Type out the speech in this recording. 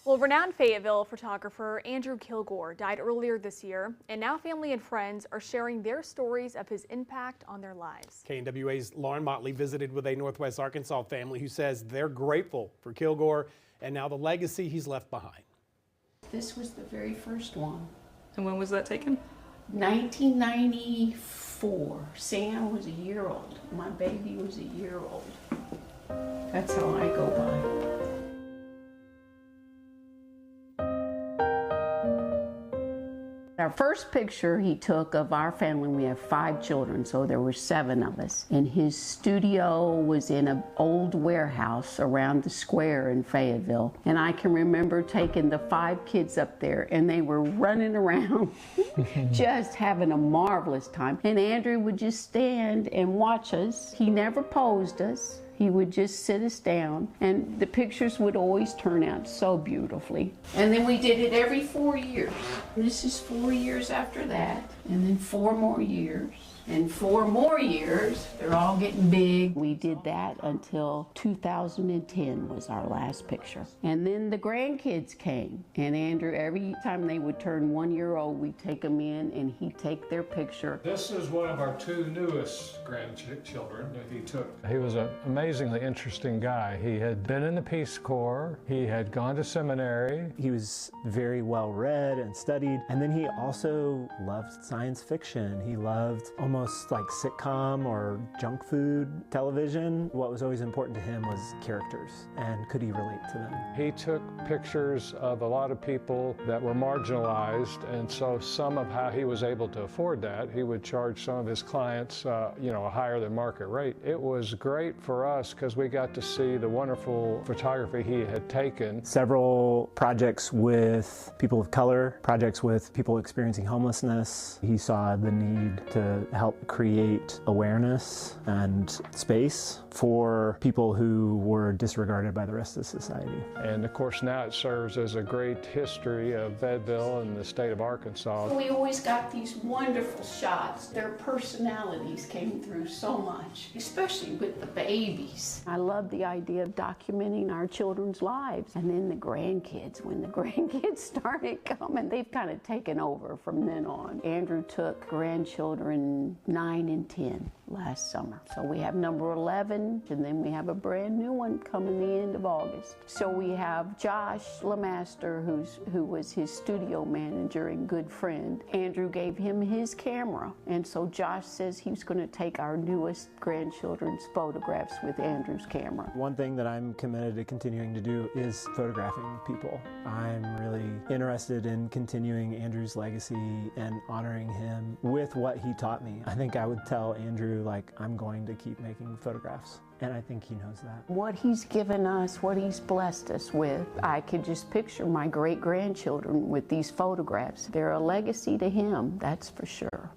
Well, renowned Fayetteville photographer Andrew Kilgore died earlier this year, and now family and friends are sharing their stories of his impact on their lives. KNWA's Lauren Motley visited with a Northwest Arkansas family who says they're grateful for Kilgore and now the legacy he's left behind. This was the very first one. And when was that taken? 1994. Sam was a year old. My baby was a year old. That's how I go by. Our first picture he took of our family, we have 5 children, so there were 7 of us. And his studio was in an old warehouse around the square in Fayetteville. And I can remember taking the 5 kids up there and they were running around, just having a marvelous time. And Andrew would just stand and watch us. He never posed us. He would just sit us down, and the pictures would always turn out so beautifully. And then we did it every 4 years. This is 4 years after that, and then 4 more years, and 4 more years. They're all getting big. We did that until 2010 was our last picture. And then the grandkids came, and Andrew, every time they would turn 1 year old, we'd take them in, and he'd take their picture. This is one of our 2 newest grandchildren that he took. He was an amazingly interesting guy. He had been in the Peace Corps. He had gone to seminary. He was very well read and studied. And then he also loved science fiction. He loved almost like sitcom or junk food television. What was always important to him was characters and could he relate to them. He took pictures of a lot of people that were marginalized, and so some of how he was able to afford that, he would charge some of his clients a higher than market rate. It was great for us because we got to see the wonderful photography he had taken. Several projects with people of color, projects with people experiencing homelessness. He saw the need to help create awareness and space for people who were disregarded by the rest of society. And of course now it serves as a great history of Fayetteville and the state of Arkansas. We always got these wonderful shots. Their personalities came through so much, especially with the babies. I love the idea of documenting our children's lives. And then the grandkids, when the grandkids started coming, they've kind of taken over from then on. Andrew took grandchildren 9 and 10 last summer. So we have number 11, and then we have a brand new one coming the end of August. So we have Josh LeMaster, who was his studio manager and good friend. Andrew gave him his camera, and so Josh says he's going to take our newest grandchildren's photographs with Andrew's camera. One thing that I'm committed to continuing to do is photographing people. I'm really interested in continuing Andrew's legacy and honoring him with what he taught me. I think I would tell Andrew, like, I'm going to keep making photographs, and I think he knows that. What he's given us, what he's blessed us with, I could just picture my great-grandchildren with these photographs. They're a legacy to him, that's for sure.